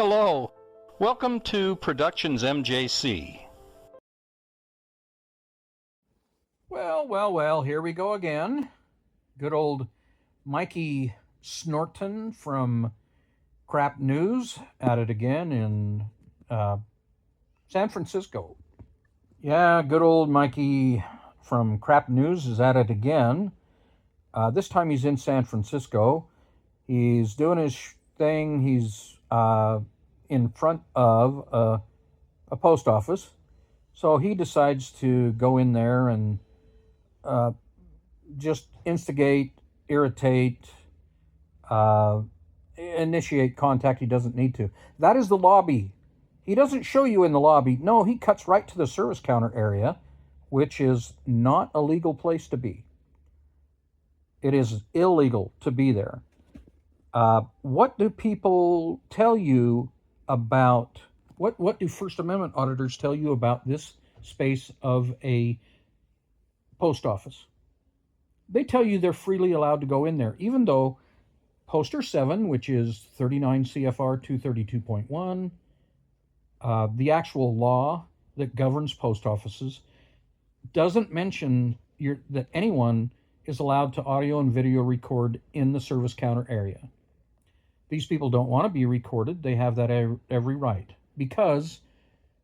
Hello. Welcome to Productions MJC. Well, here we go again. Good old Mikey Norton from Krap News at it again in San Francisco. Yeah, good old Mikey from Krap News is at it again. This time he's in San Francisco. He's doing his thing. He's in front of a post office. So he decides to go in there and just instigate, irritate, initiate contact he doesn't need to. That is the lobby. He doesn't show you in the lobby. No, he cuts right to the service counter area, which is not a legal place to be. It is illegal to be there. What do people tell you about, what do First Amendment auditors tell you about this space of a post office? They tell you they're freely allowed to go in there, even though Poster 7, which is 39 CFR 232.1, the actual law that governs post offices, doesn't mention that anyone is allowed to audio and video record in the service counter area. These people don't want to be recorded. They have that every right, because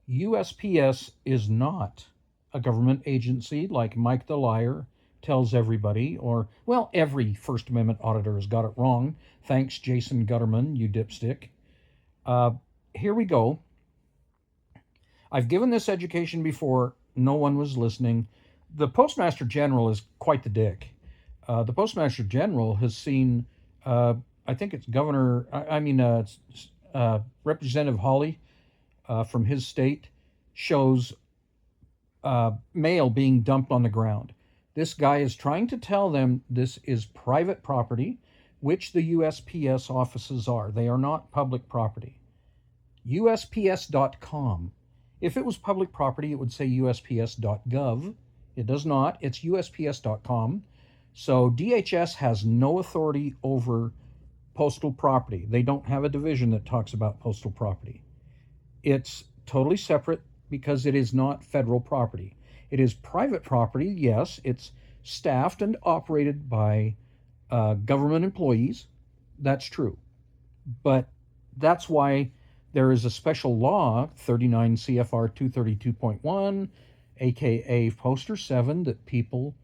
USPS is not a government agency like Mike the Liar tells everybody, or, well, every First Amendment auditor has got it wrong. Thanks, Jason Gutterman, you dipstick. Here we go. I've given this education before. No one was listening. The Postmaster General is quite the dick. The Postmaster General has seen, I think it's Representative Hawley from his state shows mail being dumped on the ground. This guy is trying to tell them this is private property, which the USPS offices are. They are not public property. USPS.com. If it was public property, it would say USPS.gov. It does not. It's USPS.com. So DHS has no authority over postal property. They don't have a division that talks about postal property. It's totally separate because it is not federal property. It is private property, yes. It's staffed and operated by government employees. That's true. But that's why there is a special law, 39 CFR 232.1, aka Poster 7, that people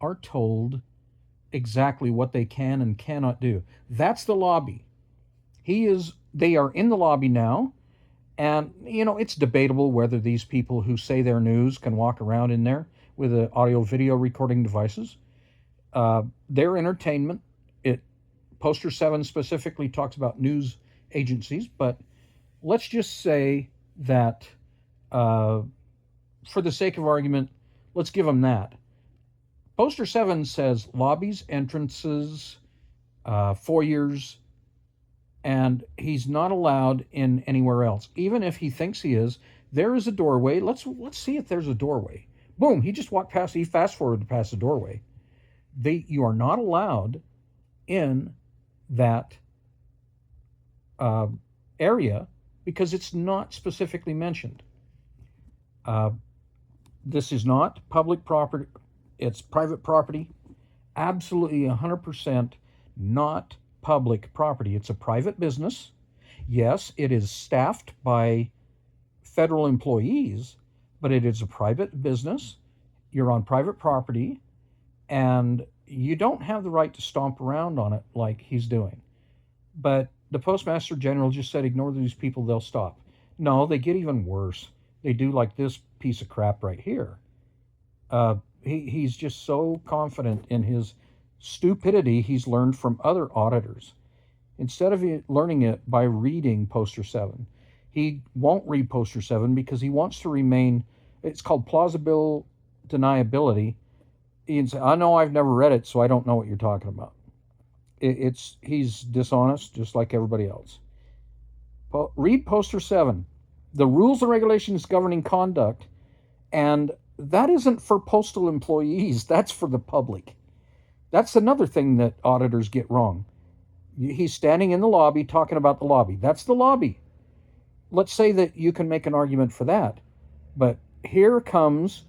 are told exactly what they can and cannot do. That's the lobby. They are in the lobby now, and it's debatable whether these people who say they're news can walk around in there with audio video recording devices. Their entertainment. Poster 7 specifically talks about news agencies, but let's just say that for the sake of argument, let's give them that. Poster 7 says lobbies, entrances, foyers, and he's not allowed in anywhere else. Even if he thinks he is, there is a doorway. Let's see if there's a doorway. Boom, he just walked past, he fast-forwarded past the doorway. You are not allowed in that area because it's not specifically mentioned. This is not public property. It's private property. Absolutely 100% not public property. It's a private business. Yes, it is staffed by federal employees, but it is a private business. You're on private property, and you don't have the right to stomp around on it like he's doing. But the Postmaster General just said, ignore these people, they'll stop. No, they get even worse. They do like this piece of crap right here. He's just so confident in his stupidity he's learned from other auditors. Instead of learning it by reading Poster 7, he won't read Poster 7 because he wants to remain, it's called plausible deniability. He'd say, I know I've never read it, so I don't know what you're talking about. He's dishonest just like everybody else. Read Poster 7, the rules and regulations governing conduct, and that isn't for postal employees, that's for the public. That's another thing that auditors get wrong. He's standing in the lobby talking about the lobby. That's the lobby. let's say that you can make an argument for that. But here comes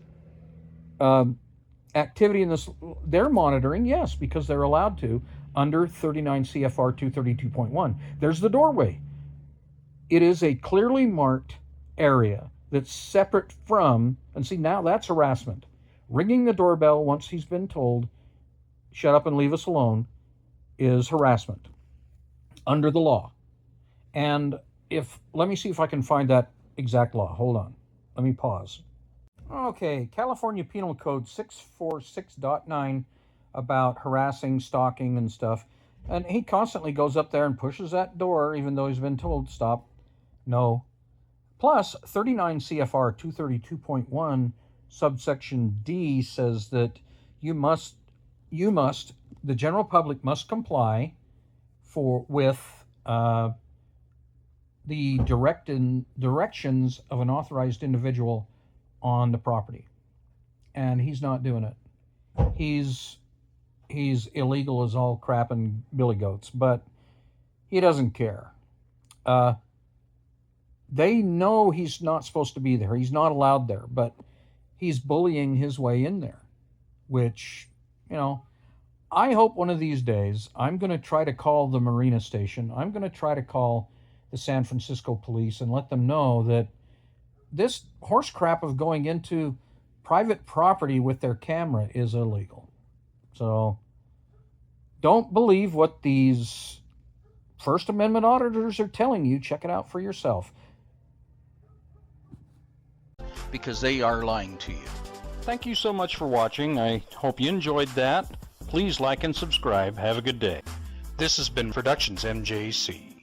activity in this. They're monitoring, yes, because they're allowed to under 39 CFR 232.1. There's the doorway. It is a clearly marked area that's separate from, and see, now that's harassment. Ringing the doorbell once he's been told, shut up and leave us alone, is harassment under the law. And let me see if I can find that exact law. Hold on. Let me pause. Okay, California Penal Code 646.9 about harassing, stalking, and stuff. And he constantly goes up there and pushes that door, even though he's been told stop. No. Plus, 39 CFR 232.1 subsection D says that the general public must comply with the directions of an authorized individual on the property. And he's not doing it. He's illegal as all crap and billy goats, but he doesn't care. They know he's not supposed to be there. He's not allowed there, but he's bullying his way in there, which, I hope one of these days I'm going to try to call the marina station. I'm going to try to call the San Francisco police and let them know that this horse crap of going into private property with their camera is illegal. So don't believe what these First Amendment auditors are telling you. Check it out for yourself. Because they are lying to you. Thank you so much for watching. I hope you enjoyed that. Please like and subscribe. Have a good day. This has been Productions MJC.